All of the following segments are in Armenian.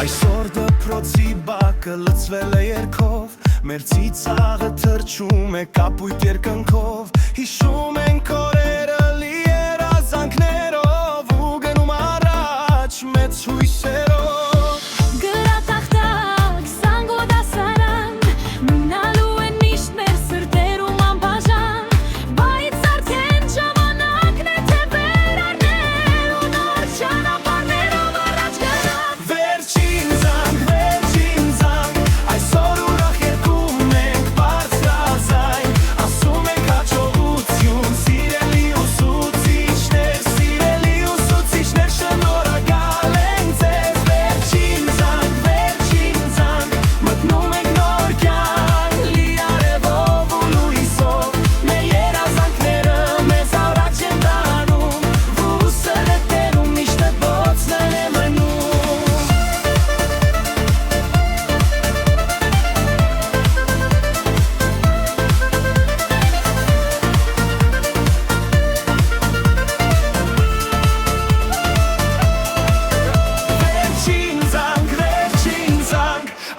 Այսօր դպրոցի բակը լցվել է երգով, մեր ծիծաղը թրջում է կապույտ երկնքով, հիշում ենք օրերը լի երազանքներով ու գնում առաջ մեծ հույսերով։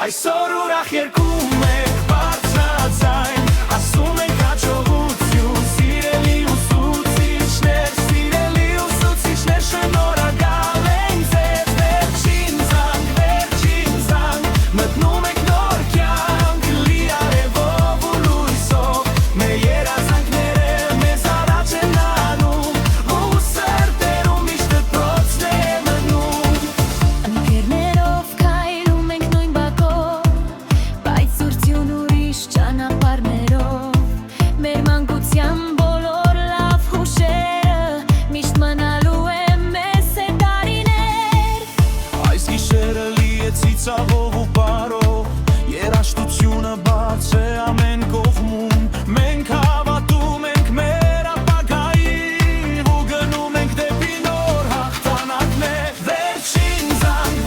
Այսօր ուրախ երգում ենք բարձրաձայն, ասում ենք հաջողություն, սիրելի ուսուցիչներ, շնորհակալ ենք ձեզ, վերջին զանգ, մտնում ենք նոր կյանք, լի արևով ու լույսով, մեր երազանքները մեզ առաջ են անում, ու սրտերում միշտ դպրոցն է մնում։ Ընկերներով քայլում ենք նույն բայց ուրցյուն ուրիշ ճանապարհներով, մեր մանկության բոլոր լավ հուշերը միշտ մնալու են մեզ հետ տարիներ։ Այս գիշերը լի է ծիծաղով ու բարով, երաժշտությունը բաց է ամեն կողմում, մենք հավատում ենք մեր ապագային ու գնում ենք դեպի նոր հաղթանակներ։ Վերջին զանգ,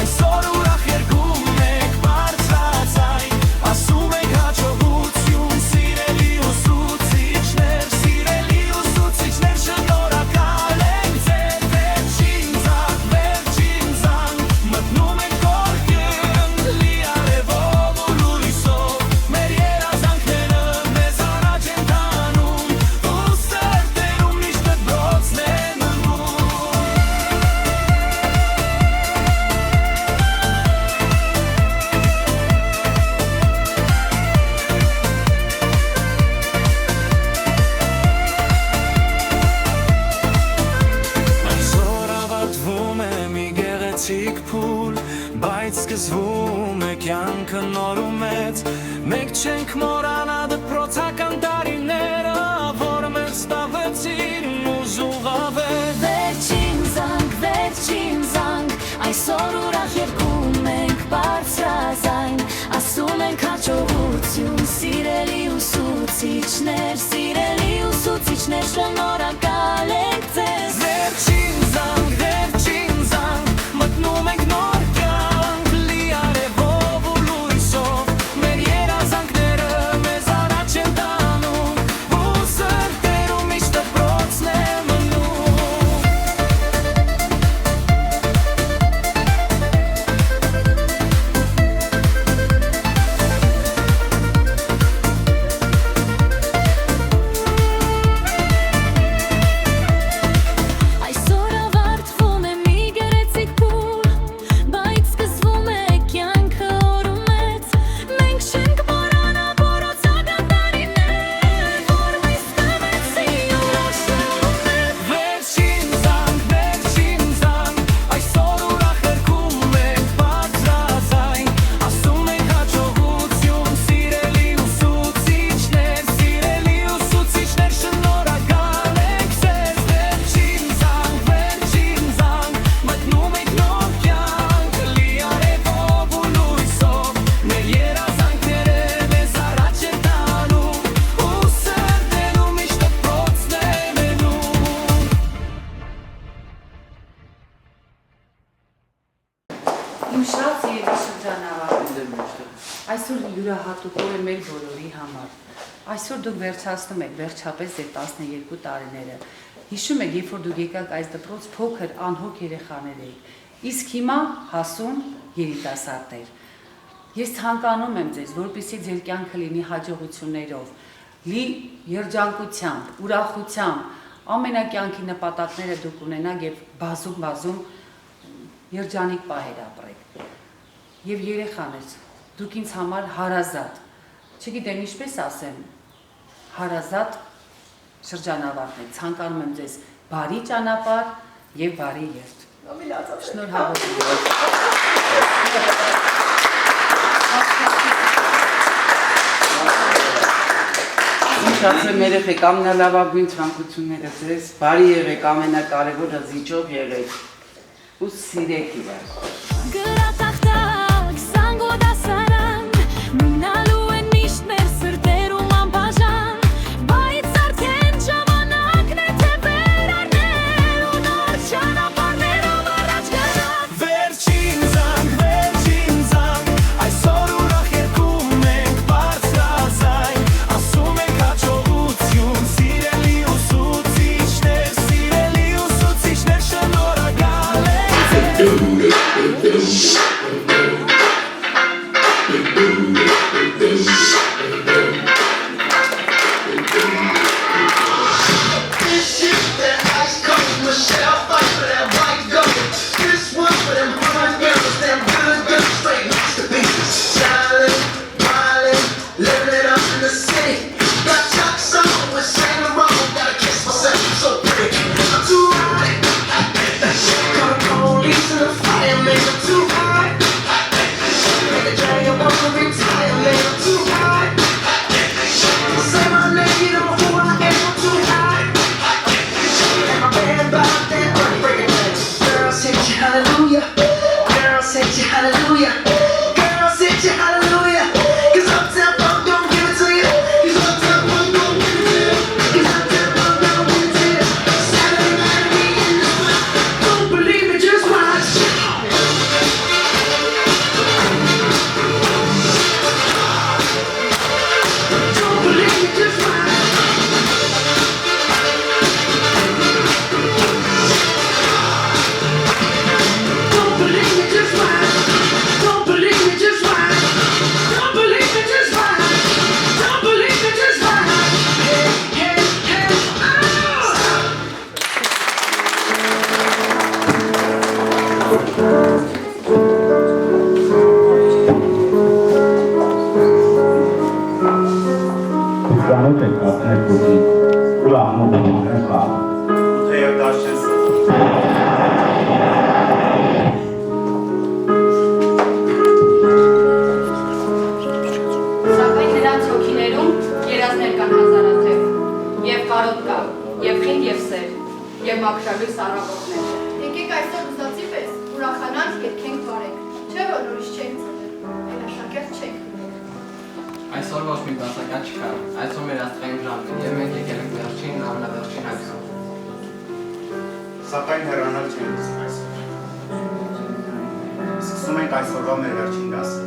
այսօր ուրախ երգում ենք բարձրաձայն, ասում ենք հաջողություն, սիրելի ուսուցիչներ, շնորհակալ ենք ձեզ, վերջին զանգ, մտնում ենք նոր կյանք, լի արևով ու լույսով, մեր երազանքները մեզ առաջ են տանում, ու սրտերում միշտ դպրոցն է մնում։ Այսօր ավարտվում է մի գեղեցիկ փուլ, բայց սկսվում է կյանքը նոր ու մեծ, մենք չենք մոռանա դպրոցական տարիները, որ մեզ տավեցին ու զուգավեց։ Վերջին զանգ, այսօր ուրախ երգում ենք բարձրաձայն, ասում ենք հաջողություն, սիրելի ուսուցիչներ, շնորհակալ ենք ձեզ, Վերջին զանգ, մտնում ենք նոր կյանք, լի արևով ու լույսով, մեր երազանքները մեզ առաջ են տանում, ու սրտերում միշտ դպրոցն է մնում։ այսօր ավարտվում է մի գեղեցիկ փուլ, բայց սկսվում է կյանքը օր ու մեծ, մենք չենք մոռանա բորոցական տարիներ, որ մեզ տվեցին ու աշնանուներ։ Վերջին զանգ, այսօր ուրախ երգում ենք բարձրաձայն, ասում ենք հաջողություն, սիրելի ուսուցիչներ, շնորհակալ ենք ձեզ, վերջին զանգ, մտնում ենք նոր կյանք, լի արևով ու լույսով, մեր երազանքները մեզ առաջ են տանում, ու սրտերում միշտ դպրոցն է մնում։ Իմ շատ սիրելի շրջանավար, այսօր յուրահատուկ օր է մեր բոլորի համար։ Այսօր դուք վերջացնում եք վերջապես ձեր 12 տարիները Հիշում եք, երբ որ դուք եկաք այս դպրոց, փոքր անհոգ երեխաներ էիք, իսկ հիմա հասուն երիտասարդներ։ Ես ցանկանում եմ ձեզ, որպեսզի ձեր կյանքը լինի հաջողություններով, լի երջանկությամբ, ուրախությամբ, ամենակյանքի նպատակները դուք ունենաք եւ բազում երջանիկ պահեր ապրեք։ Եվ երեխաներ, դուք ինձ համար հարազատ, չգիտեմ ինչպես ասեմ, հարազատ շրջանավարտներ, ցանկանում եմ ձեզ բարի ճանապարհ եւ բարի երթ։ Շնորհավորություն։ Շացրեմ երեխեք, ամենալավագույն ցանկությունները ձեզ, բարի եղեք, ամենակարևորը զիջով եղեք ու սիրեք իրար։ Գրատախտակ, սանգոդասարան, մինալու են միշտ մեր սրտերում անբաժան, բայց արդեն ժամանակն է թե վերարներ ու նոր ճանապարհներով առաջ գնալ։ Վերջին զանգ, այսօր ուրախ երգում ենք բարձրաձայն, ասում ենք հաջողություն, սիրելի ուսուցիչներ, շնորհակալ ենք։ Սակայն նրանց հոգիներում երազներ կան հազարաթև, և կարոտ կա, և խինդ և սեր, և մաքրալույս առավոտներ։ Եկեք այսօր ուզածի պես, ուրախանանք երգենք բարեք, չէ որ նորից չենք ծնվել, այլ աշակերտ չենք լինել։ Այսօր ոչ մի դասական չկա, այսօր մեր աստղային ժամն է, և մենք եկել ենք վերջին, ամենավերջին այսօր։ Սակայն հեռանալ չենք ուզում այսօր։ Սկսում ենք այսօրվա մեր վերջին դասը,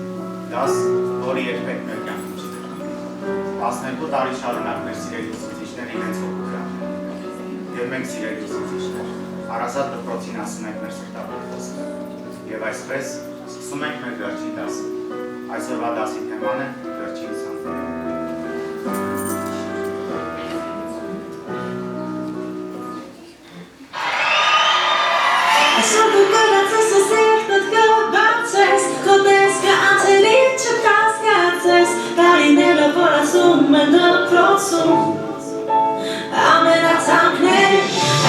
դաս, որը երբեք մեր կյանքում չի թողնի։ 12 տարի շարունակ մեր սիրելի ուսուցիչները իրենց հոգու հրավիրել են։ Եվ մենք սիրելի ուսուցիչներ, Արասատ դպրոցին ասում ենք մեր սրտավոր խոսքը։ Եվ այսպես սկսում ենք մեր վերջին դասը։ Այսօրվա դասի թեման է վերջին ցանկ։ Այսօր դու կրացես ու սիրտդ կբացես, քո տեսքը անցելի չկասկածես, տարիները որ ասում են դպրոցում, ամենացանկներ,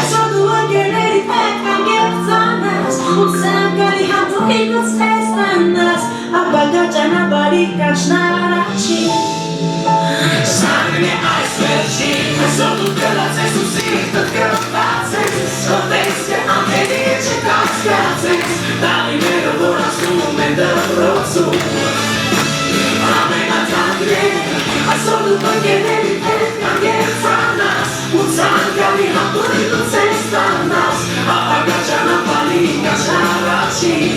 այսօր դու ընկերներիդ հետ կանգերծանես, ու ցանկալի հանդուկինուց տեսնես, ապագա ճանապարհի կանչնար առաջին։ Սարն է այս վերջին, այսօր դու կրացես ու սիրտդ կբացես, քո տեսքը անցելի չկասկածես, տարիները որ ասում են դպրոցում, ամենացանկներ, այսօր դու ընկերներիդ հետ կանգերծանես, ու ցանկալի հանդուկինուց տեսնես, ապագա ճանապարհի կանչնար առաջին։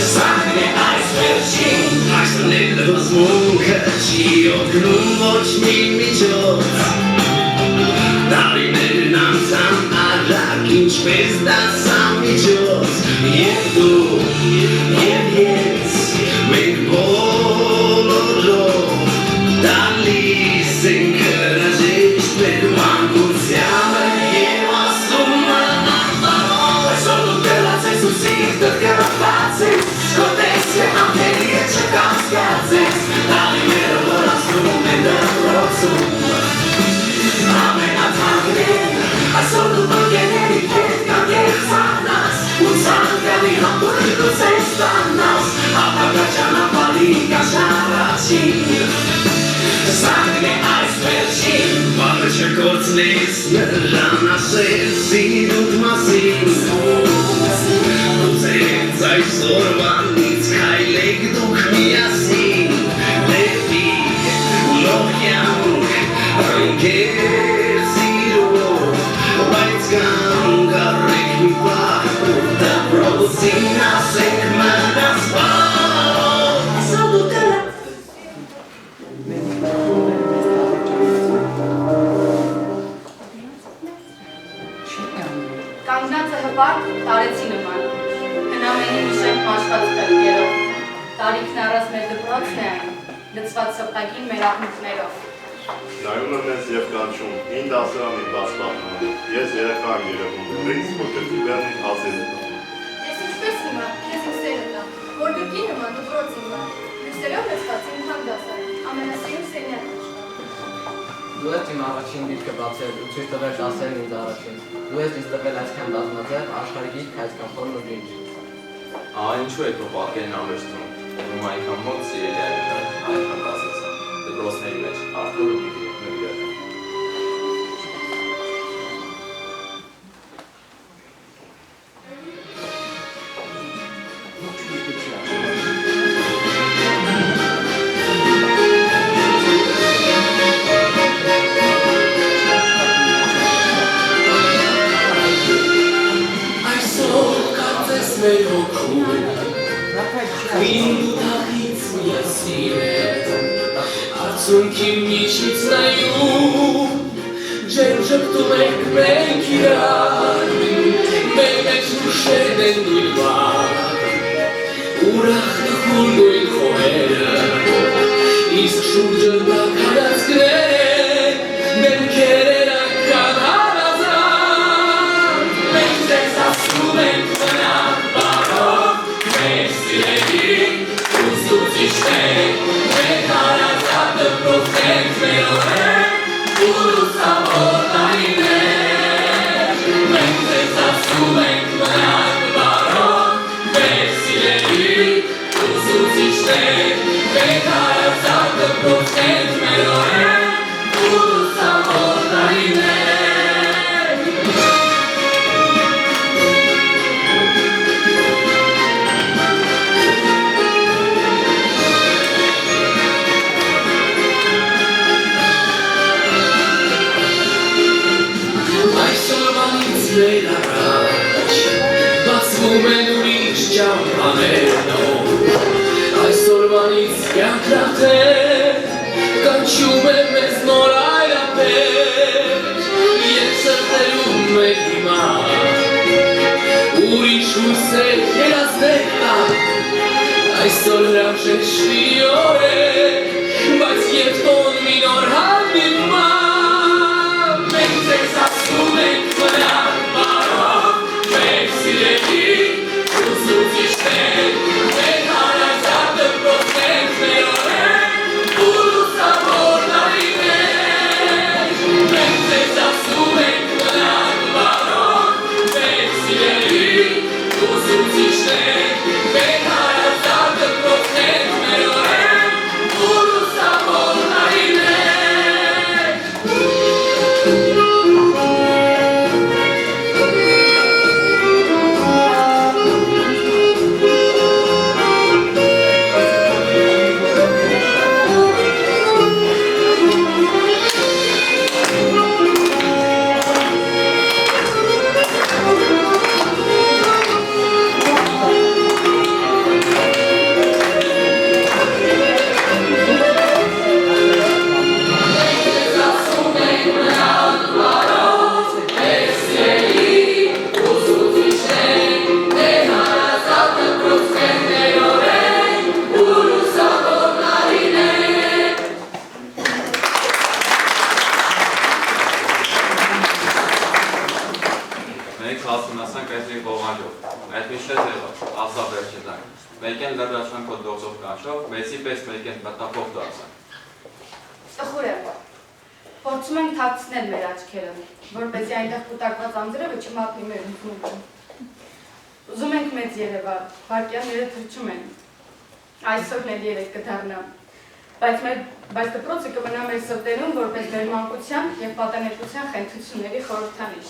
Սարն է այս վերջին, այսօր հուզմունքը չի օգնում ոչ մի միջոց, տարիներն անց ինչպես դասամիջոց Եվ դու, և ես, մենք բոլորով Տալիս ենք հրաժեշտ մեր մանկությանը Եվ ասում մնանալով Այսօր դու կելած ես ու սիրտդ կրված ես Քո տեսքը անհելի է չկասկած ես Տալիները որ ասում են դրոցում Ամենաթանկներ Այսօր դու բնկեների հետ կան երծանաս Ու ցանկալի համբուրի դու սես տանաս Ապակա ճանապարհի կաշարացին Սանգն է այս վերջին Բանը չկործնես նրան ասել սիրուդ մասին Ուզենց այսօրվանից քայլեք դուք միասին Դեպի լոխյանք ընկեր սիրով Բայց կանգարեք մի պահ ու դպրոցին ասենք մնաց բավ Այսօր դու կելած Կանգնածը հպարտ տարեցի նման, հնամենի միշեմ մաշված խելքերով, տարիքն առած մեր դպրոցն է այն, լծված սպտակին մեր աղմուկներով։ Նայում եմ ես և կանչում, հին դասարանին դասպահում, ես երեխա եմ երևում, ռինց մոկրտի բերնին հազիվ եմ։ Ես ինչպես հիմա, ես իմ սերը տամ, որ գրկի նման դպրոց հիմա, լույսերով լցված իմ համ դասարան, ամենասիրում սենյակն է չկա։ Դու ես իմ առաջին դիրքը բացել ու ցույց տվել դասերն ինձ առաջին։ Դու ես ինձ տվել այսքան բազմաձև աշխարհի գիրք այսքան խորն ու ջինջ։ Ինչու է քո պատկերն անվերցնում։ Ում այնքան մոտ սիրելի այնքան բացեցա։ Դպրոցների մեջ Արթուր ու Միկի նվիրական։ Այսօր կարծես մեր հոգում Ինդուտակից միասին է Արցունքի միջից նայում Ջեր ժպտում ենք մենք իրար Մեր մեջ ուշեն են նույն վար Ուրախ նխուր նույն խոհերը Իսկ շուրջը տակարածքներ Ներքերեր անգան հարազատ Մենք ձեզ ասում ենք մնան բարով Մեր սիրելի ուսուցիչներ Մեր հարազատ դպրոցենք մեր օրեր Ու լուսավոր տարիներ Մենք ձեզ ասում ենք մնան բարով Մեր սիրելի ուսուցիչներ Մեր հարազատ դպրոցենք մեր օրեր Ու լուսավոր տարիներ Այսօրվանից մեր առաջ բացվում են ուրիշ ճամփաներով Այսօրվանից կյանքն արդեն կանչում է մեզ նոր այլապես Եվ սրտերում մեր հիմա ուրիշ հույսեր երազներ տան Այսօր հրաժեշտի օր է բայց և տոն մի նոր հանդիպման Մենք ձեզ ասում ենք մնան բարով Մեր սիրելի ուսուցիչներ Մեր հարազատ դպրոցենք մեր օրեր Ու լուսավոր տարիներ Մենք ձեզ ասում ենք մնան բարով Մեր սիրելի ուսուցիչներ Մեր հարազատ դպրոցենք մեր օրեր Ու լուսավոր տարիներ այդմիշտ եղավ, ասա վերջը զանգ։ Մեկ են լրացան քո դոզով կանչով, մեծի պես մեկ են մտապով դարձան։ Տխուր է։ Փորձում ենք թաքցնել մեր աչքերը, որպեսզի այնտեղ կուտակված անձրևը չմատնի մեր հուզմունքը։ Ուզում ենք մեծ Երևան, վարկյանները թրջում են։ Այսօրն էլ 3 կդառնա։ Բայց դպրոցը կմնա մեր սրտերում որպես մեր մանկության և պատանեկության խենթությունների խորհրդանիշ։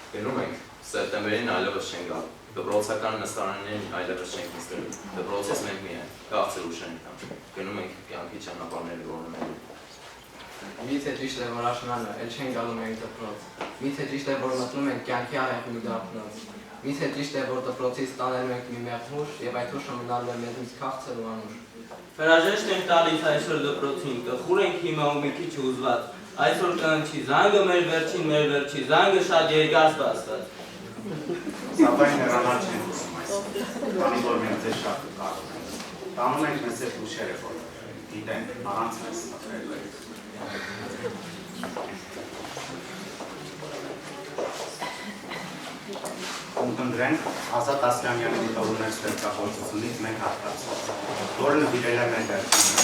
Գնում ենք, սեպտեմբերին այլևս չեն գալ, դպրոցական նստարաններին այլևս չենք նստելու, դպրոցից մենք միայն, քաղցր ուշ ենք տան, գնում ենք կյանքի ճանապարհները որոնելու։ Միթե ճիշտ է, որ աշնանը էլ չեն գալու մենք դպրոց, միթե ճիշտ է, որ մտնում ենք կյանքի աղեղնի դափնոց, միթե ճիշտ է, որ դպրոցից տանել ենք մի մեղմ հուշ և այդ հուշը մնալու է մեզնից քաղցր ու անուշ։ Հրաժեշտ ենք տալիս այսօր դպրոցին, կխուր ենք հիմա ու մի քիչ հուզված, այսօր կհնչի զանգը մեր վերջի զանգը շատ երկար սպասված։ Սակայն հեռանալ չենք ուզում այսօր, քանի որ մենք ձեզ շատ կկարում ենք։ Տանում ենք մեզ այդ ուշերը, որ գիտենք, առանց մեզ մտնելու ենք։ Կընտրենք Ազատ Ասլանյանի դիտավորներ ստեղծագործությունից մեկ հատված, որը նվիրել է մեր վերջին։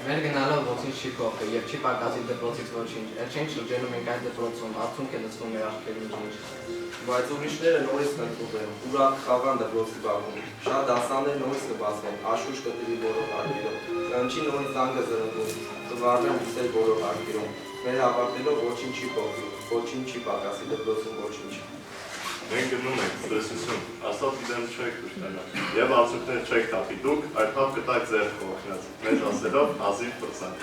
Մեր գնալով ոչինչ չի փոխվի և չի պակասի դպրոցից ոչինչ, էլ չենք շրջանում ենք այդ դպրոցում, արդյունք է լսվում մեր աչքերում ինչ։ Բայց ուրիշները նորից կընդունվեն, ուրախ խաղան դպրոցի բակում, շատ դասաններ նորից կբացվեն, աշխույժ կտրի բոլոր հարկերով, կհնչի նորից զանգը զրնգում, կվառվեն լսել բոլոր հարկերում, մեր հավաքնելով ոչինչ չի փոխվի, ոչինչ չի պակասի դպրոցում ոչինչ։ Մենք գնում ենք ստրեսություն, ասած գիտեմ չեք ուշտենալ, և արդյունքներ չեք տապի, դուք այդ հապ կտակ ձեր խողքնած, մեզ ասելով հազիվ պրսանք։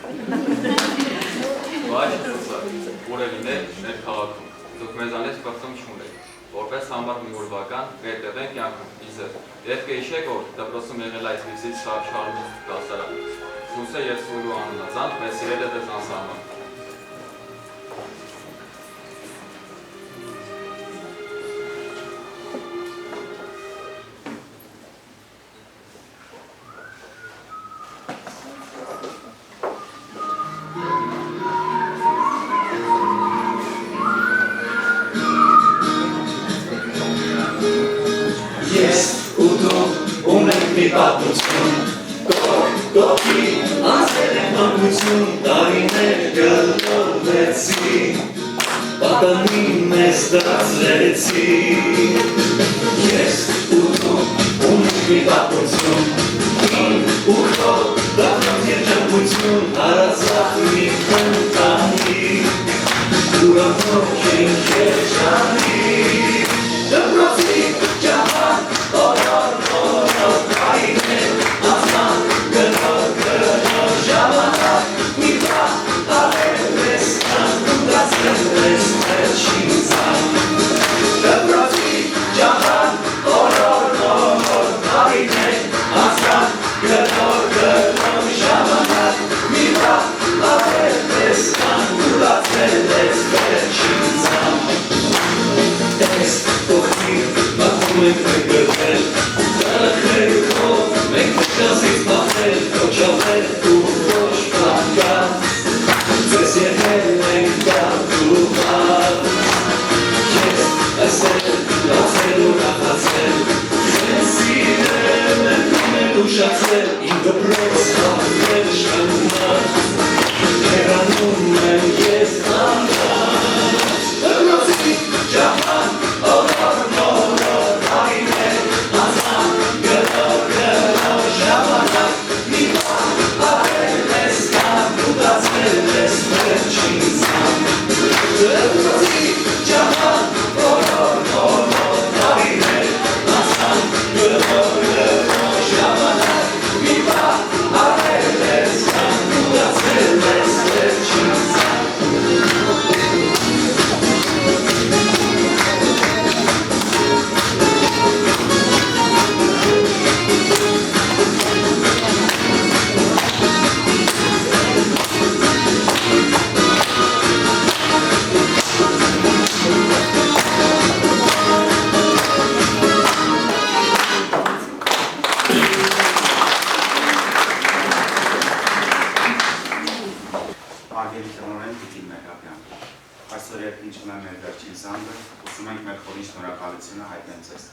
Բայց պրսանք, որ է լինել մեր քաղաքում, դուք մեզանից պրսում չունեք, որպես համար մի ուրվական վերտեղ են կյանքում, իզեր, և կհիշեք, որ դպրոցում եղել այս վիզից շարժումից դասարան, Սուսե և Սուրու անունացան, մեզ սիրել է դες անսահման։ Կողքի անցել են մանկություն, տարիներ գլովեցի, պատանի մեզ դարձրեցի։ Ես ու դու ունենք մի պատմություն, Ուրախություն հարազատ մի խնդանի Ուրախոք են կեր ճանի Դպրոցի ճահան Օրոր կային է Ասման գնոր ժամանակ Մի բան արել ես Անդրացել ես վերջին զան Դպրոցի ճահան Օրոր կային է Ասման գնոր ժամանակ Մի բան արել ես Անդրացել ես վերջին զան Ես կողքին բախում ենք մեգրվել Դարախերքով մենք կշազից բախել Կոչավել ու ոչ պակած Ձեզ եղել ենք դատուղար Ես այսել, լացել ու նախացել Ձեզ սիրել են ուշացել Իմ դպրոց հատվել շանմար Հերանում եմ ես անհատ Դպրոցի ճահան Օրոր այն է Ասան գնոր ժամանակ Մի բան արել ես կամ ուտացել ես վերջին զան Դպրոցի ճահան Օրոր այն է Ասան գնոր ժամանակ Մի բան արել ես կամ ուտացել ես վերջին զան Արգելի տնօրեն Տիկին Մեհրաբյան, այսօր երբ հնչում է մեր վերջին զանգը, ուզում ենք մեր խորին շնորհակալությունը հայտնել ձեզ։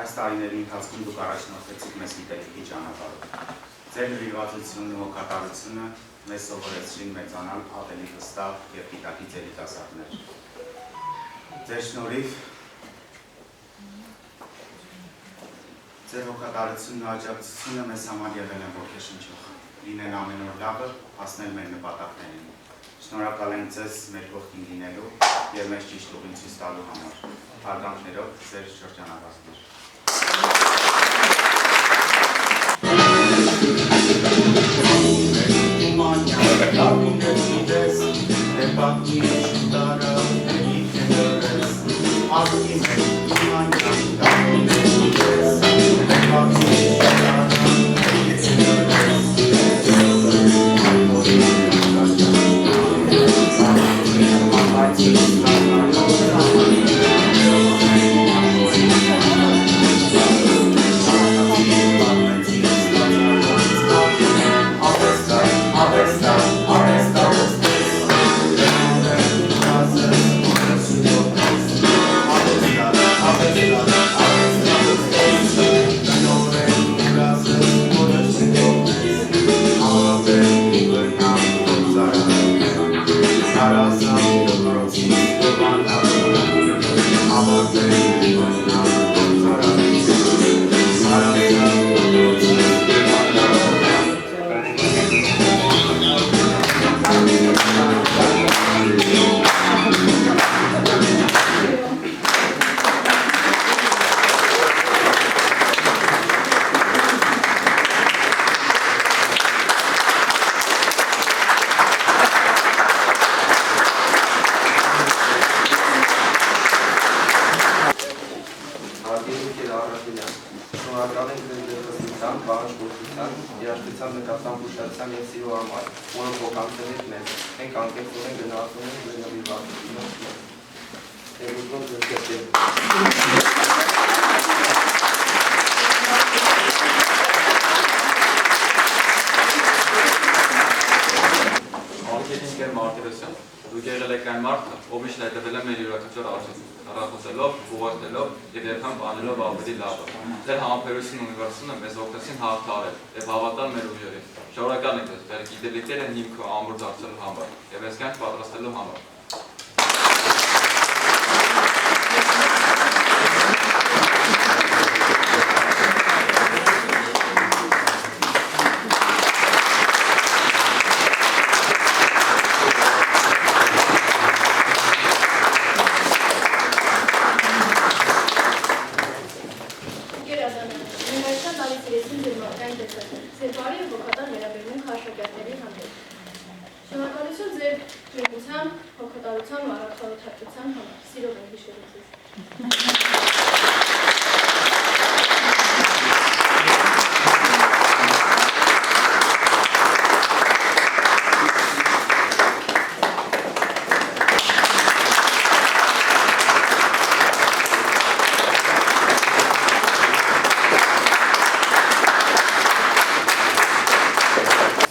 Այս տարիների ընթացքում դուք առաջնորդեցիք մեզ գիտելիքի ճանապարհով։ Ձեր նվիրվածությունն ու հոգատարությունը մեզ սովորեցրին մեծանալ ավելի վստահ և գիտակից երիտասարդներ։ Ձեր շնորհիվ ձեր հոգատարությունն ու աջակցությունը մեզ համար եղել են ոգեշնչող։ Լինեն ամեն օր լավը, հասնել մեր նպատակներին։ Շնորհակալ ենք ձեզ մեր կողքին լինելու և մեզ ճիշտ ուղին ցույց տալու համար։ Հարգանքներով ձեր շրջանավարտներ։ Դուք եղել եք այն մարդը, ով միշտ հետևել է մեր յուրաքանչյուր առախոսելով, ուղղորդելով և երբեմն բանելով ավելի լավը։ Ձեր համապերությունն ու ունիվերսությունը մեզ օգնեցին հաղթահարել և հավատալ մեր ուժերին։ Շնորհակալ ենք ձեզ, ձեր գիտելիքները հիմքը ամուր դարձնելու համար և այս կյանք պատրաստելու համար։ ձեր բարի և հոգատար վերաբերմունք աշակերտների հանդեպ։ Շնորհակալություն ձեր ջերմության, հոգատարության ու առաքելության համար։ Սիրով եմ հիշելու ձեզ։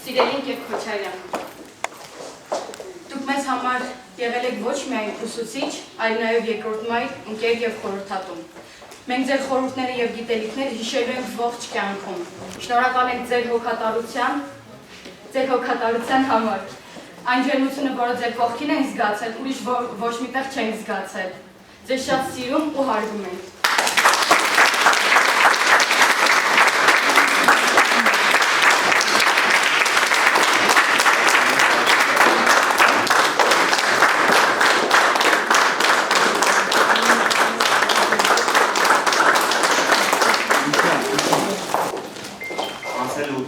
Սիրելին և Քոչարյան, դուք մեզ համար եղել եք ոչ միայն ուսուցիչ, այլ նաև երկրորդ մայր, ընկեր և խորհրդատուն։ Մենք ձեր խորհուրդները և գիտելիքները հիշելու ենք ողջ կյանքում։ Շնորհակալ ենք ձեր հոգատարության համար։ Այն ջերմությունը, որը ձեր կողքին ենք զգացել, ուրիշ ոչ միտեղ չենք զգացել։ Ձեզ շատ սիրում ու հարգում ենք։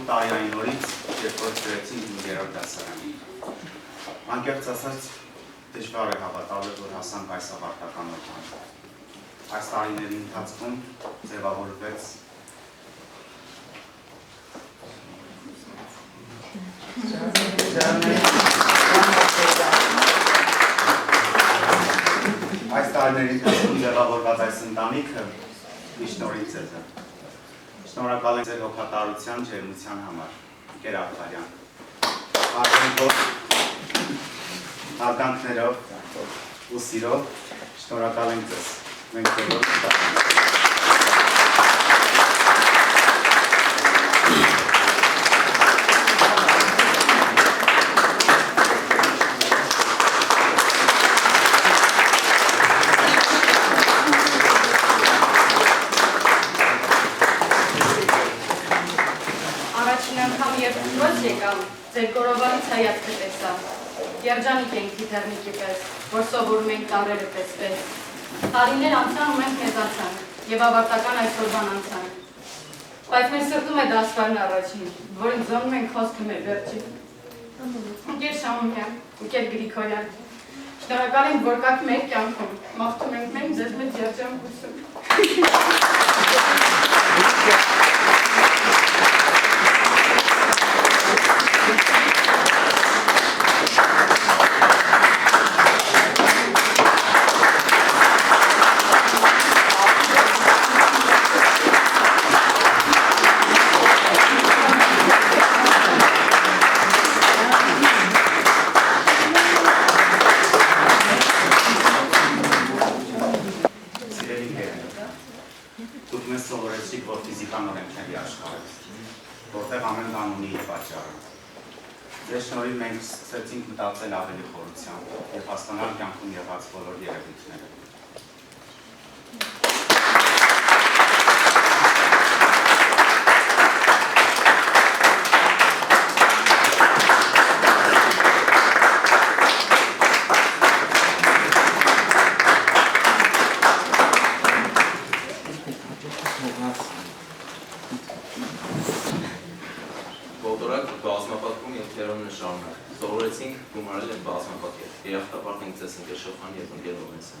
Տարիային նորից, երբ որ գրեցինք իմ երրորդ դասարանի։ Անկեղծ ասած, դժվար է հավատալը, որ հասանք այս ավարտական օրվան։ Այս տարիների ընթացքում ձևավորվեց այս ընտանիքը միշտ ձեզ է։ Շնորհակալ եմ ձեր հոգատարության, ջերմության համար, Գեր Աղբարյան։ Հարգանքներով ու սիրով շնորհակալ ենք ձեզ։ Մենք ձեզ ձեր կորովանից հայացքը տեսա, երջանիկ ենք թիթեռնիկի պես, որ սովորում ենք տարերը տեսպես, տարիներ անցան ու մենք մեծացանք և ավարտական այսօրվան անցանք, բայց մեր սրտում է դասվարն առաջին, որին ձոնում ենք խոսքը մեր վերջին, Ընկեր Շամոյան, ընկեր Գրիգորյան, շնորհակալ ենք, որ կաք մեր կյանքում, մաղթում ենք մենք ձեզ մեծ երջանկություն։ Մենք սկսեցինք մտածել ավելի խորությամբ և հասկանալ կյանքում եղած բոլոր երևույթները։ Սովորեցինք գումարել են բազմապատկեր, երախտապարտ ենք ձեզ ընկեր Շոխան և ընկեր Լովենսը։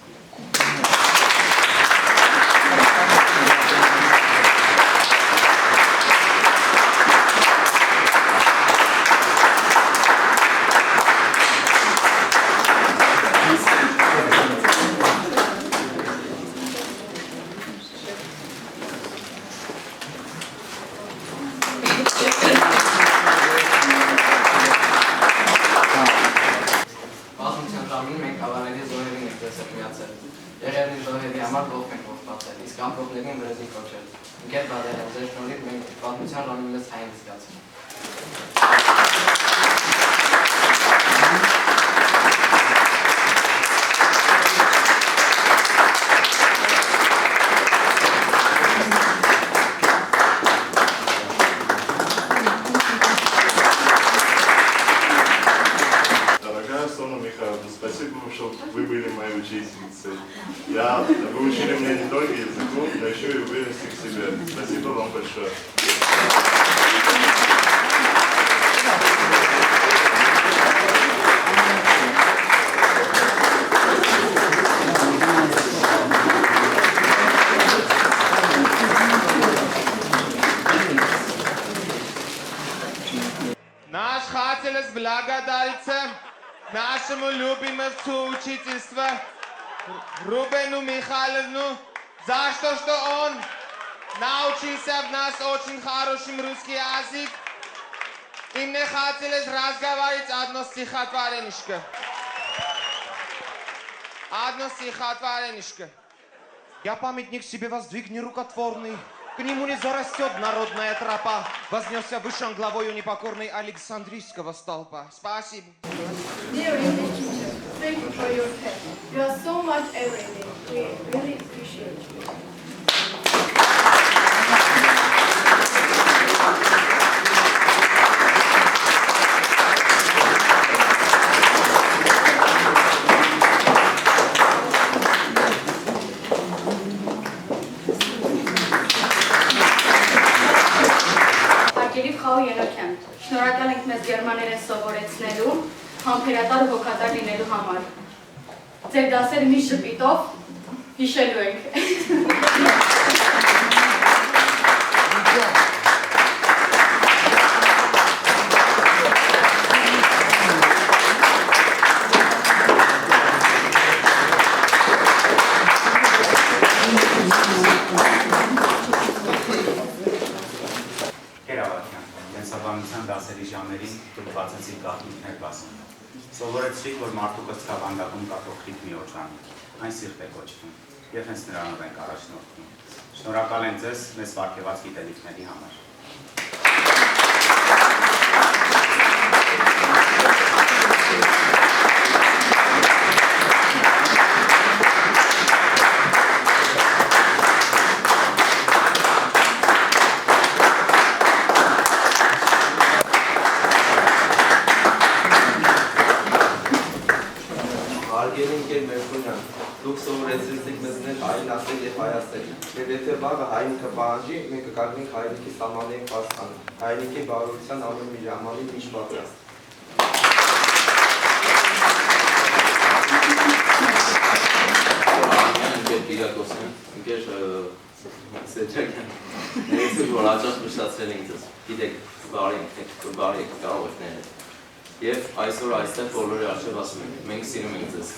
Ընկեր Բադալյան, ձեր շնորհիվ մենք պատմության ժամին մեզ հայն զգացում։ Дорогая Сона Михайловна, спасибо вам, что вы были моей учительницей. Вы учили меня не только языку, но еще и уверенности в себе. Спасибо вам большое. Наш хотелось благодариться нашему любимому учительству Рубену Михайловну за то, что он научился в нас очень хорошим русский язык. И мне хотелось разговаривать одно стихотворенечко. Одно стихотворенечко. Я памятник себе воздвиг нерукотворный, к нему не зарастет народная тропа. Вознесся выше главою непокорной Александрийского столпа. Спасибо. Dear English teacher, thank you for your help. You are so much everything. We really appreciate you. Շնորհակալ ենք մեզ գերմաներեն սովորեցնելու, համբերատար ու հոգատար լինելու համար։ Ձեր դասերը մի շփիտով հիշելու ենք։ Դասերի ժամերին դուք բացեցիք գաղտնիքներ բասում։ Սովորեցրիք, որ մարդու կցկավ անդակում կա փոքրիկ մի օջան, այն սիրտ է կոչվում, և հենց նրանով ենք առաջնորդվում։ Շնորհակալ եմ ձեզ մեզ վարքեված գիտելիքների համար։ Դուք սովորեցրեցիք մեզ հային ասել և հայացել, և եթե վաղը հայինքը պահանջի, մենք կկանգնենք հայրենիքի սահմանների պաշտպանը, հայրենիքի բարօրության ամեն մի ժամանակ միշտ պատրաստ։ Եվ այսօր այստեղ բոլորի առջև ասում ենք, մենք սիրում ենք ձեզ։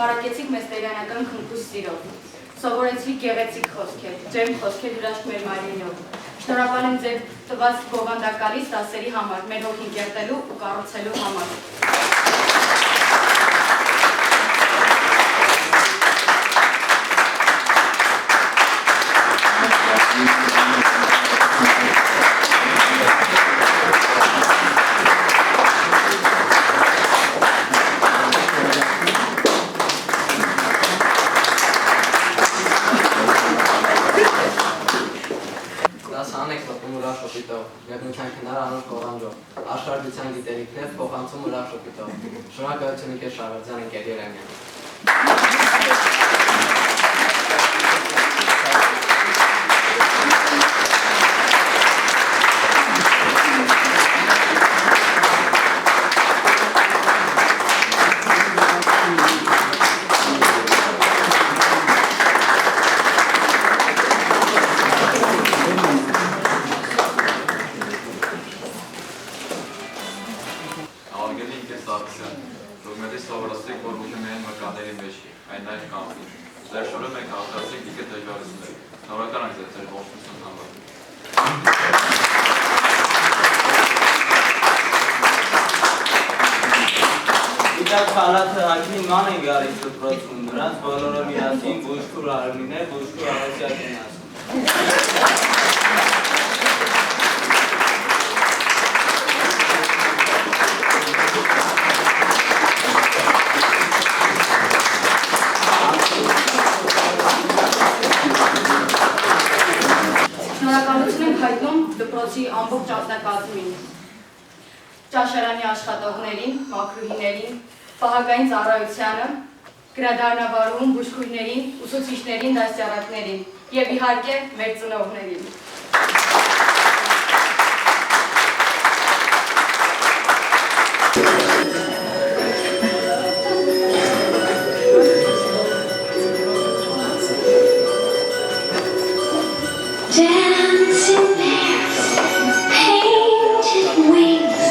Բարակեցիք մեզ տերանական քնքուշ սիրով, սովորեցիք գեղեցիկ խոսքեր, ջերմ խոսքեր հրաշք մեր մայրենիով։ Շնորհակալ եմ ձեր տված բովանդակալից դասերի համար, մեր հոգին կերտելու ու կառուցելու համար։ Աշխարհության գիտելիքներ փոխանցում ուրախ շփիտով։ Շնորհակալություն Նիկեր Շավարդյան ընկեր Երանյան։ Գիտակ խալաթը հագին ման են գարից դպրոցում, նրանց բոլորը միասին բուժքուր արմիներ, բուժքուր արոսյակ են ասում։ Շնորհակալություն ենք հայտնում դպրոցի ամբողջ անձնակազմին, ճաշարանի աշխատողներին, մաքրուհիներին, պահակային ծառայությանը, գրադարանավարում, բուժքույրներին, ուսուցիչներին, դաստիարակներին և իհարկե մեր ծնողներին։ Dancing bears, painted wings,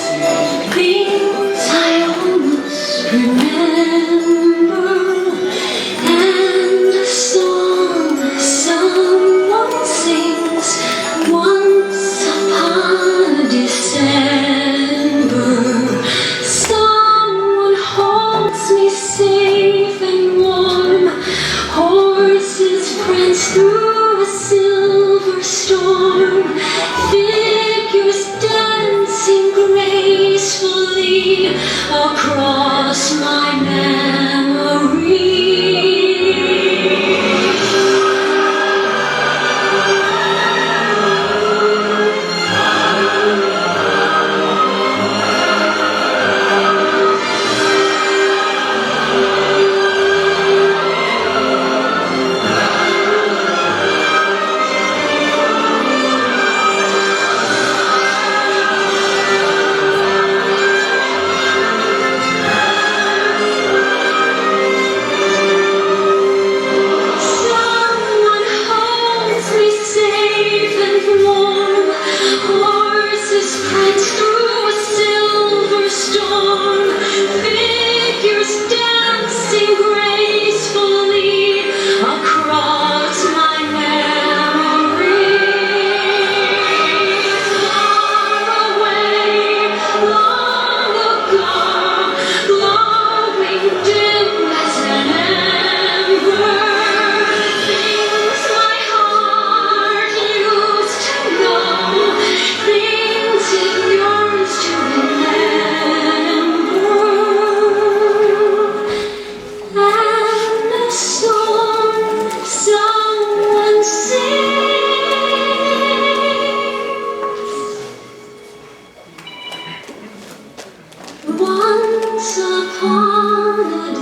things I almost remember, and a song someone sings once upon a December. Someone holds me safe and warm, horses prance through a silver storm, figures dancing gracefully across my memory. Someone holds me safe and warm, horses prance through a silver storm, figures dancing gracefully across my memory. Far away, long ago, glowing dim as an ember, things my heart used to know, things it yearns to remember, and a song someone sings once upon a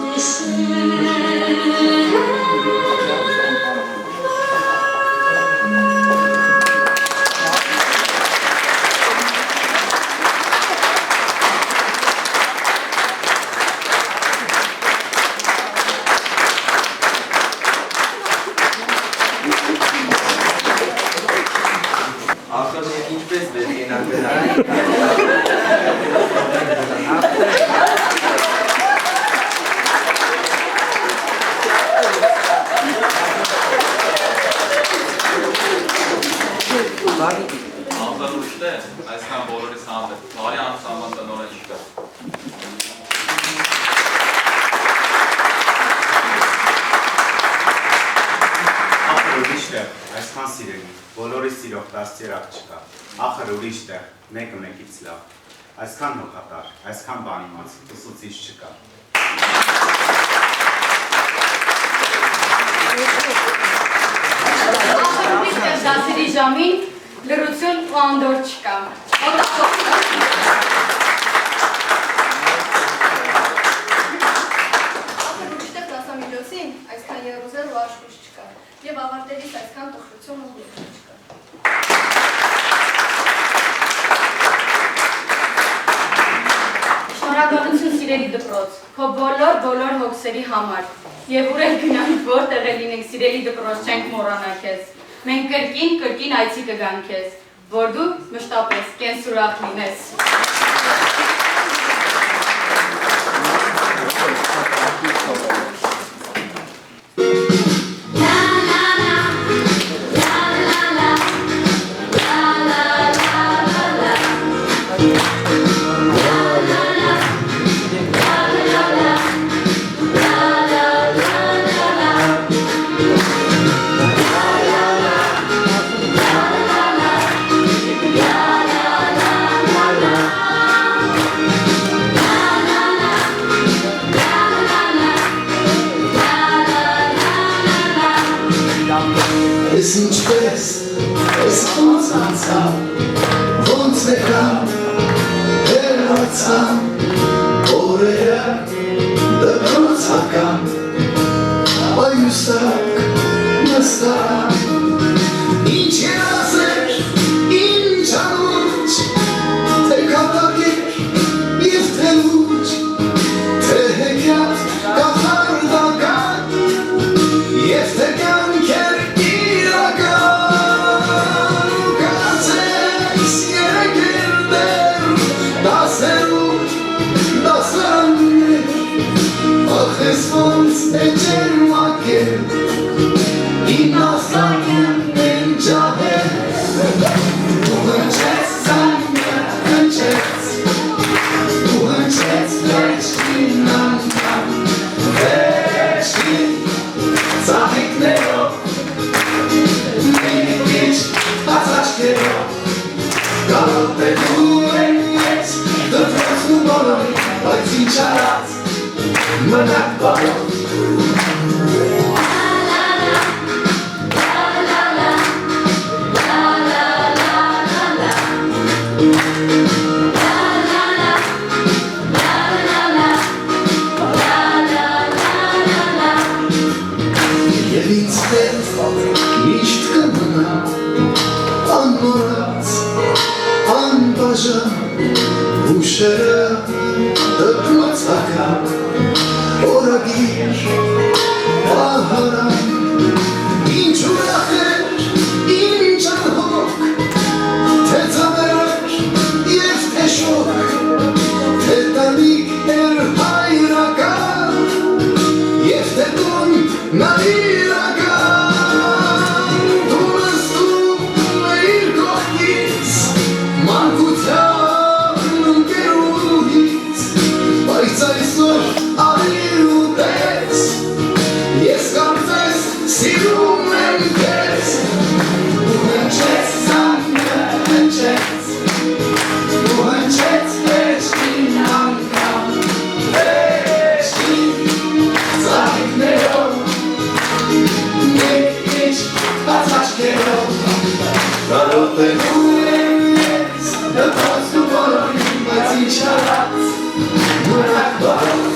Ախր մենք ինչպես պետք է նանգնալ։ Անվանուշտ է, այսքան բոլորիս հանդեպ, բարի անսահման տնօրեն չկա։ Ախր ուրիշ տեղ, այսքան սիրելի, բոլորի սիրող դաստիարակ չկա, ախր ուրիշ տեղ, մեկը մեկից լավ, այսքան հոգատար, այսքան բանիմաց, ուսուցիչ չկա։ Ախր ուրիշ տեղ դասերի ժամին լռություն ու անդոր չկա։ Ախր ուրիշ տեղ դասամիջոցին այսքան երուզել ու աշխույժ չկա, և ավարտելիս այսքան տխրություն ու հուզում չկա։ Շնորհակալություն սիրելի դպրոց, քո բոլոր հոգսերի համար, և ուր էլ գնանք, որտեղ էլ լինենք, սիրելի դպրոց, չենք մոռանա քեզ։ Մենք կրկին այցի կգանք քեզ, որ դու մշտապես կենսուրախ լինես։ la la la Ես ինչպես, ես ոնց անցամ, ոնց եկամ, հեռացամ, օրերը դպրոցական, պայուսակ նստական, ինչ երազեր, ինչ անուչ, թե կատակեր և թե լուչ, թե հեքիաթ կախարդական, և թե կյանքեր Ախես ոնց էջեր մակեր, իմ ասլակն են ջահեր, ու հնչեց զանգը, հնչեց, ու հնչեց վերջին անգամ, վերջին ծաղիկներով, մի քիչ ասաչքերով, կարոտելու են ես, դրվեցն ու բոլորի, բայց ինչ արած, մնակ բարով Եվ ինձ հետ միշտ կմնա անմոռաց, անբաժան հուշերը դպրոցական Օրագիր, պահարան, ինչ ուրախ էր, ինչ անհոգ, թե ծավեր և թե շոք, թե տանիք էր հայրական, և թե տուն նայրական, դու նստում էիր կողքից, մանկության ընկերուհից, բայց այսօր Ես կարծես սիրում եմ քեզ ու հնչեց զանգը հնչեց ու հնչեց վերջին անգամ վերջին ծաղիկներով մեկ քիչ ասաչքերով կարոտելու եմ ես դպրոցն ու բոլորին բայց ինչ արած մնակ բարով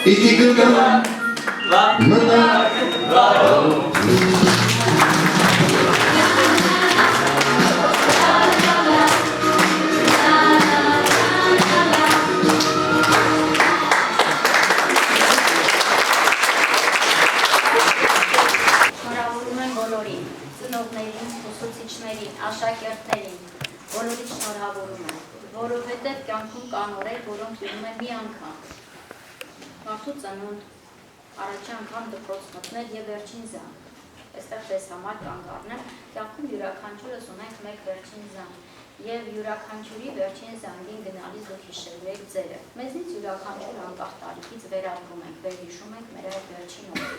Պիտի գգամ, մնակ բարով Շնորհավորում եմ բոլորին, ծնողներին, ուսուցիչներին, աշակերտներին, բոլորից շնորհավորում եմ, որովհետև կյանքում կան օրեր, որոնք լինում են մի անգամ Մարդու ծնունդ, առաջի անգամ դպրոց մտնել և վերջին զանգ։ Այստեղ ձեզ համար կանգ առնեմ, կյանքում յուրաքանչյուրս ունենք մեկ վերջին զանգ և յուրաքանչյուրի վերջին զանգին գնալիս դուք հիշելու եք ձերը։ Մեզնից յուրաքանչյուր անկախ տարիքից վերագրում ենք, վերհիշում ենք մեր այդ վերջին օրը,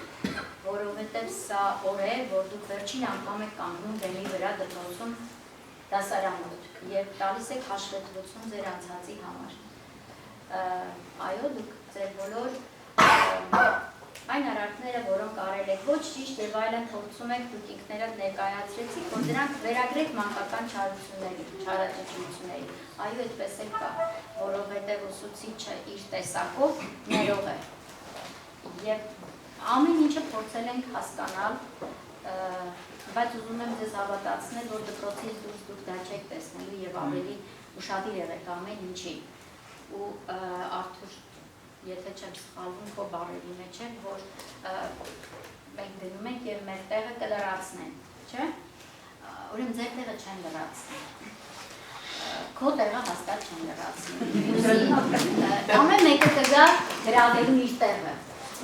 որովհետև սա օր է, որ դուք վերջին անգամ եք կանգնում բեմի վրա դպրոցում դասարանոց և տալիս եք հաշվետվություն ձեր անցածի համար։ Այո, դուք ձեր բոլոր այն արարքները, որոնք արել եք ոչ ճիշտ և այլն փորձում եք դուք ինքներդ ներկայացրեցիք, որ դրանք վերագրեք մանկական չարաճճիությունների։ Այո, այդպես էլ կա, որովհետև ուսուցիչը իր տեսակով ներող է։ Եվ ամեն ինչը փորձել ենք հասկանալ, բայց ուզում եմ ձեզ հավատացնել, որ դպրոցից դուրս դուք դա չեք տեսնելու և ավելի ուշադիր եղեք ամեն ինչի։ Ու Արթուր, եթե չեմ սխալվում, քո բառերի մեջ էր, որ մենք գնում ենք եւ մեր տեղը կլրացնեն, չէ՞։ Ուրեմն ձեր տեղը չեն լրացնի։ Քո տեղը հաստատ չեն լրացնի։ Ամեն մեկը կգա գրավելու իր տեղը։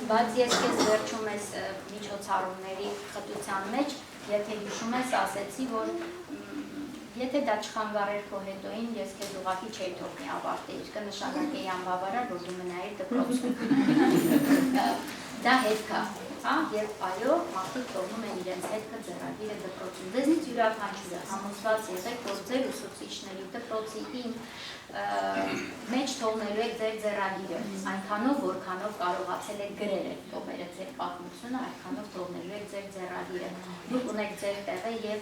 Բայց ես քեզ վերջում ես միջոցառումների խտության մեջ, եթե հիշում ես, ասեցի, որ եթե դա չխանգարեր քո հետոին, ես քեզ ուղղակի չէի թողնի ավարտեիր, կնշանակեի անբավարար, որ դու մնայիր դպրոցում։ Դա հետք է, եւ այո, մարդիկ թողնում են իրենց հետքը ձեռագիրը դպրոցում։ Ձեզնից յուրաքանչյուրը համոզված եղեք, որ ձեր ուսուցիչների դպրոցի մեջ թողնելու եք ձեր ձեռագիրը, այնքանով, որքանով կարողացել եք գրել եք տողերը ձեր պատմությունը, այնքանով թողնելու եք ձեր ձեռագիրը։ Դուք ունեք ձեր տեղը եւ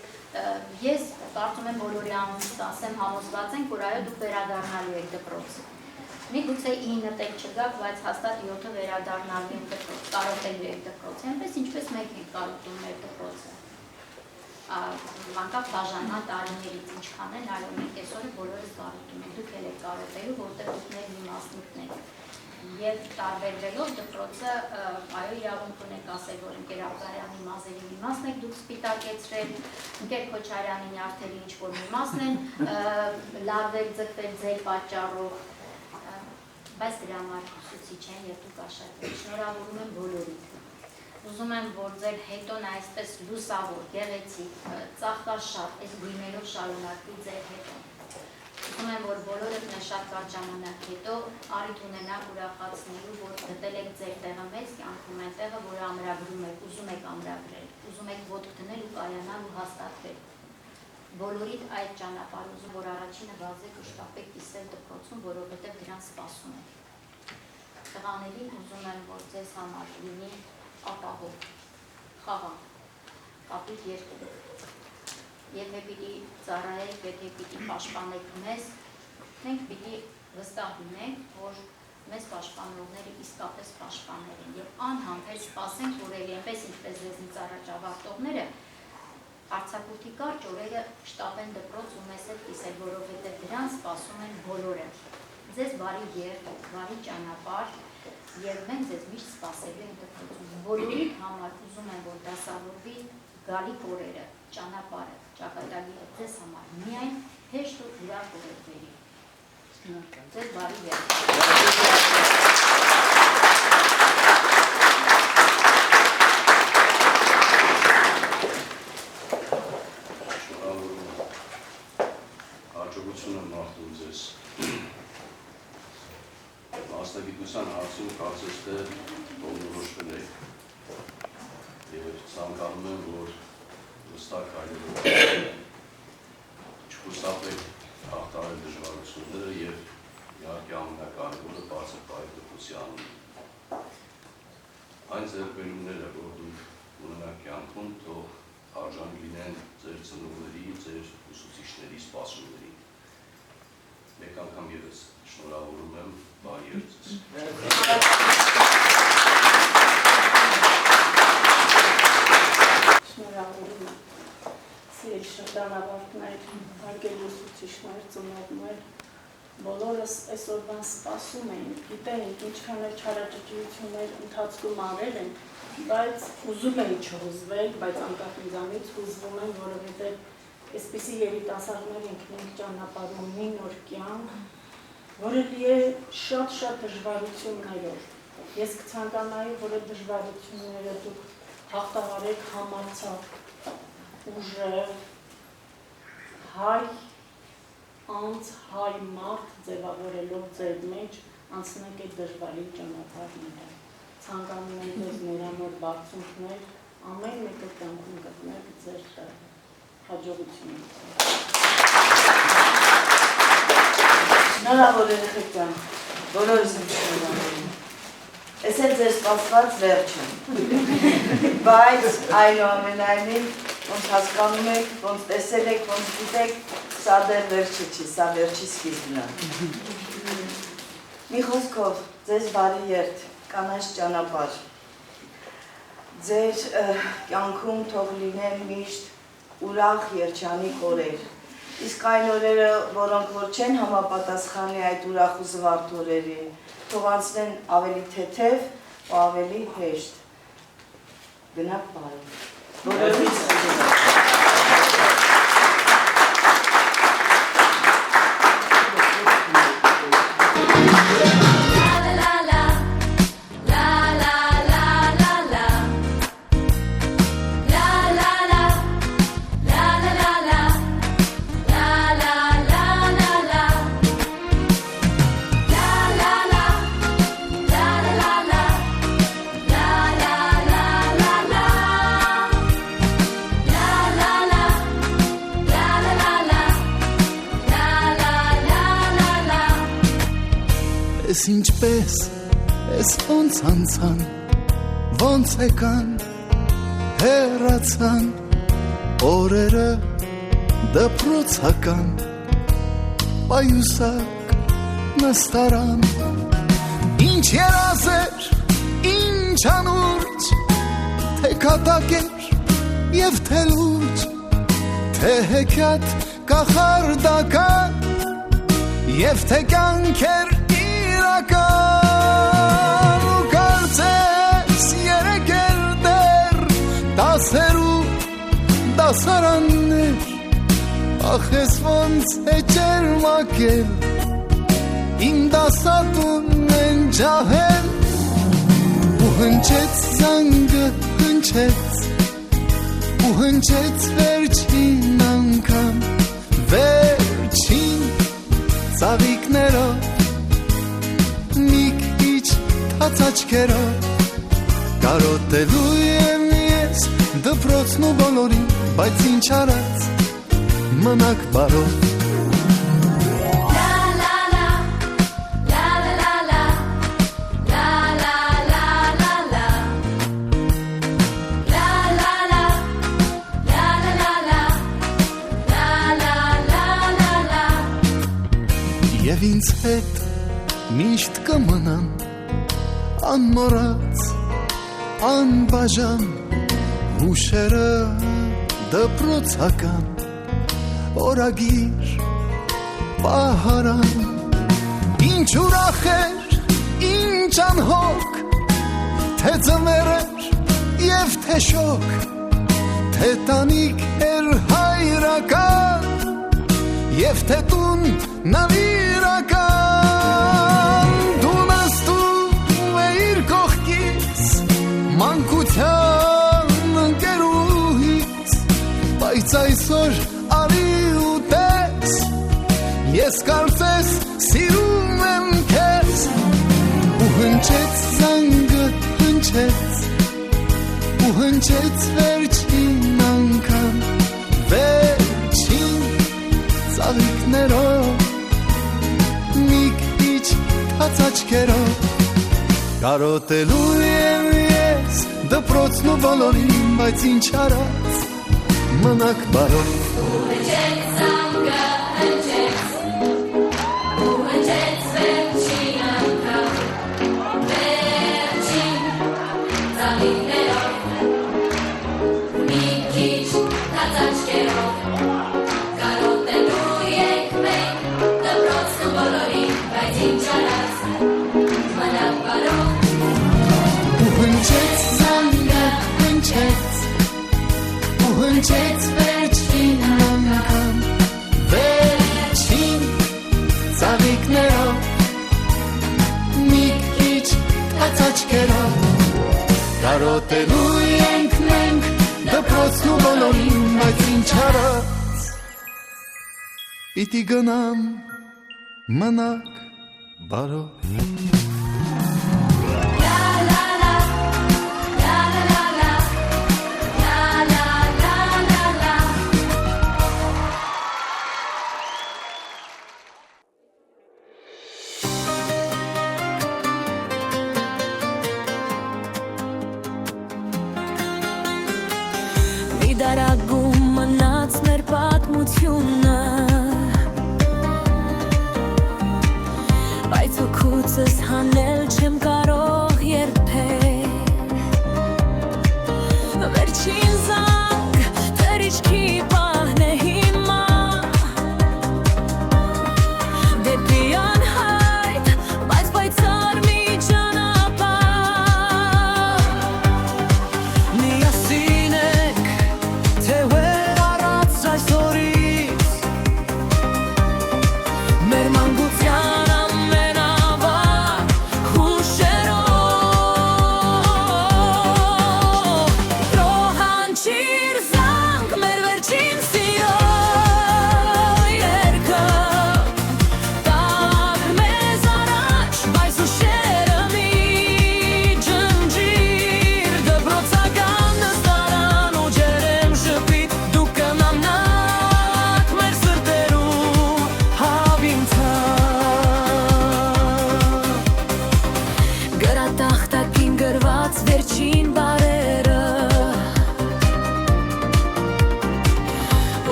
ես կարծում եմ բոլորի անունից ասեմ, համոզված ենք, որ այո, դուք վերադառնալու եք դպրոց։ Միգուցե 9 տեղ չգաք, բայց հաստատ 7-ը վերադառնալու եք դպրոց, կարոտելու եք դպրոցը, այնպես ինչպես մենք ենք կարոտում մեր դպրոցը։ Անկախ բաժանման տարիներից ինչքան են, այո, մենք այսօր բոլորս կարոտում ենք, դուք էլ եք կարոտելու, որտեղ դուք մեր իմաստունքն եք։ Եվ տարբերվելով դպրոցը, այո, իրավունք ունեք ասել, որ ընկեր Աբգարյանի մազերի մի մասն եք դուք սպիտակեցրել, ընկեր Քոչարյանի նյարդերի ինչ-որ մի մասն են լարվել, ձգվել ձեր պատճառով, բայց դրա համար ուսուցիչ են եւ դուք աշխատեք։ Շնորհավորում եմ բոլորիդ։ Ուզում եմ, որ ձեր հետոն այսպես լուսավոր, գեղեցիկ, ծաղկաշատ, այս գույներով շարունակվի ձեր հետոն։ Ուզում եմ, որ բոլորդ նա շատ կարճ ժամանակ հետո առիթ ունենաք ուրախացնելու, որ գտել եք ձեր տեղը մեծ կյանքում, այն տեղը, որը ամրագրում եք, ուզում եք ամրագրել, ուզում եք ոտք դնել ու կայանալ ու հաստատվել։ Բոլորիդ այդ ճանապարհը ուզում, որ առաջինը վազեք ու շտապեք կիսել դպրոցում, որովհետև դրան սպասում եք։ Տղաներին ուզում եմ, որ ձեզ համար լինի ապահով, խաղաղ, կապույտ երկրի։ Եթե պիտի ծառայեք, եթե պիտի պաշտպանեք մեզ, մենք պիտի վստահ լինենք, որ մեզ պաշտպանողները իսկապես պաշտպաններ են եւ անհամբեր սպասենք, որ էլի այնպես ինչպես ձեզնից առաջ ավարտողները արձակուրդի կարճ օրերը շտապեն դպրոց ու մեզ հետ կիսել, որովհետև դրան սպասում են բոլորը։ Ձեզ բարի երթ, բարի ճանապարհ եւ մենք ձեզ միշտ սպասելու ենք դպրոցում։ Բոլորի համար ուզում եմ, որ դասավորվի գալիք օրերը, ճանապարհը, ճակատագիրը ձեզ համար միայն հեշտ ու ուրախ օրեր բերի։ Ձեզ բարի երթ։ Հաջողություն եմ մաղթում ձեզ։ Մասնագիտության հարցում կարծես թե ողնորոշվել եք և ցանկանում եմ, որ վստահ քայլերով չխուսափեք հաղթահարել դժվարությունները և իհարկե ամենակարևորը բարձր պահել դպրոցի անունը։ Այն ձեռքբերումները, որ դուք ունենաք կյանքում, թող արժան լինեն ձեր ծնողների, ձեր ուսուցիչների սպասումների։ Մեկ անգամ ևս շնորհավորում եմ, բարի երթ ձեզ։ Շնորհավորում եմ, սիրելի շրջանավարտներ, հարգելի ուսուցիչներ, ծնողներ, բոլորս այսօրվան սպասում ենք, գիտենք ինչքան էլ չարաճճիություններ ընթացքում արել են, բայց ուզում էի չհուզվել, բայց անկախ ինձանից հուզվում եմ, որովհետև այսպիսի երիտասարդներ ենք մենք ճանապարհում մի նոր կյանք, որը լի է շատ դժվարություններով։ Ես կցանկանայի, որ այդ դժվարությունները դուք հաղթահարեք համարձակ, ուժեղ, հայ անձ, հայ մարդ ձևավորելով ձեր մեջ անցնեք այդ դժվարին ճանապարհները։ Ցանկանում եմ ձեզ նորանոր բարձունքներ, ամեն մեկը կյանքում գտնեք ձեր տեղը։ Հաջողություն։ Շնորհավոր երեխեք ջան, բոլորս եմ շնորհավորում։ Էս էլ ձեր սպասված վերջը։ Բայց այնուամենայնիվ, ոնց հասկանում եք, ոնց տեսել եք, ոնց գիտեք, սա դեռ վերջը չի, սա վերջի սկիզբն է։ Մի խոսքով, ձեզ բարի երթ, կանաչ ճանապարհ։ Ձեր կյանքում թող լինեն միշտ ուրախ երջանիկ օրեր։ Իսկ այն օրերը, որոնք որ չեն համապատասխանի այդ ուրախ ու զվարթ օրերի, թող անցնեն ավելի թեթև ու ավելի հեշտ։ Գնա բարով։ Ես ինչպես, ես ոնց անցան, ոնց եկան, հեռացան, օրերը դպրոցական, պայուսակ նստարան, ինչ երազեր, ինչ անուրջ, թե կատակեր և թե լուրջ, թե հեքիաթ կախարդական, և թե կյանքեր իրական ու կարծես երեքեր դեր դասերու դասարաններ ախ ես ոնց է ջերմակել իմ դասատուն են ջահել ու հնչեց զանգը հնչեց ու հնչեց վերջին անգամ վերջին ծաղիկներով մի քիչ թաց աչքերով կարոտելու եմ ես դպրոցն ու բոլորին բայց ինչ արած մնաք բարով Եվ ինձ հետ միշտ կմնան անմոռաց անբաժան հուշերը դպրոցական օրագիր պահարան ինչ ուրախ էր ինչ անհոգ թե ձմեռ էր և թե շոգ թե տանիք էր հայրական և թե տուն նվիրական դու նստում էիր կողքից մանկության ընկերուհից բայց այսօր արի ու տես ես կարծես սիրում եմ քեզ ու հնչեց զանգը հնչեց ու հնչեց վերջին անգամ վերջին ծաղիկներով մի քիչ թաց աչքերով կարոտելու եմ ես դպրոցն ու բոլորին բայց ինչ արած մնաք բարով Հնչեց զանգը հնչեց ու հնչեց վերջին անգամ վերջին ծաղիկներով մի քիչ թաց աչքերով Հնչեց վերջին անգամ վերջին ծաղիկներով մի քիչ թաց աչքերով կարոտելու ենք մենք դպրոցն ու բոլորին բայց ինչ արած պիտի գնամ մնաք բարով Դարագում մնաց մեր պատմությունը Բայց հոգուցս հանել չեմ կարող երբեք Վերջին զանգ թրիչքի պահն է հիմա Դեպի անհայտ, բայց պայծառ մի ճանապարհ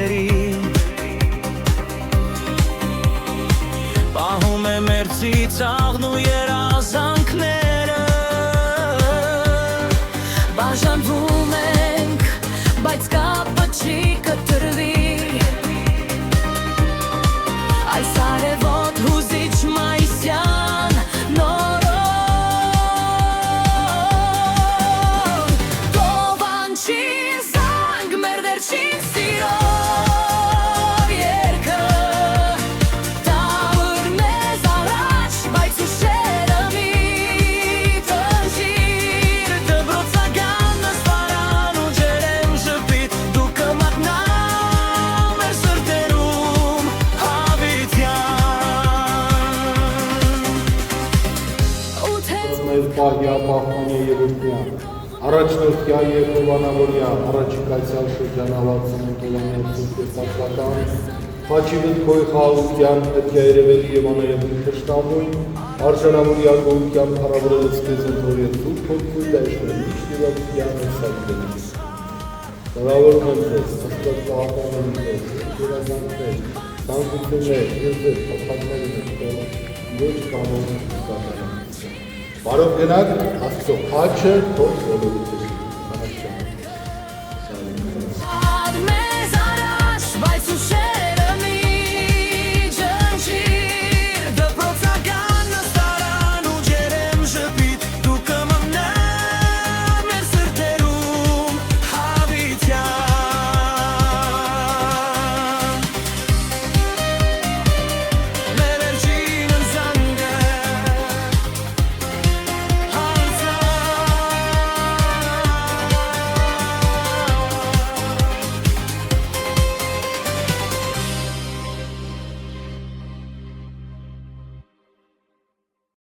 բերի Պահում է մերձի ծաղն ու երազանքները Բաժանվում ենք, բայց կապը չի կտրվի Այս արևոտ հուզիչ մայիսյան նորոն Տովանչին զանգ մեր վերջին սիրո երգը Տավր մեզ առաջ, բայց ուշերը մի տնջիր Դպրոցական նստարան ու ջերեմ ժպիտ Դու կմատնալ մեր սրտերում Մեր պահյա պահմանի երեկոյան, առաջնորդյա և հովանավորյա, առաջիկացյալ շրջանավարցն ընկելանյալ սուրպետացական, հաչիվտ կոյ խաղության հետյա երևելի և անայավին թշնամույն, արժանավորյա գողության հարավորելս կեզ ընթորյել սուր փոքվույն դայշներ միշտիվակյան էսակվելիս։ Հրավորում եմ ձեզ, աստված պահապանների ձեզ, երազանքներ, տանկություններ, եզեր, պապակների նստել, ոչ կանոն կատարան։ Բարով գնաք, աստծո խաչը թող բոլորիդ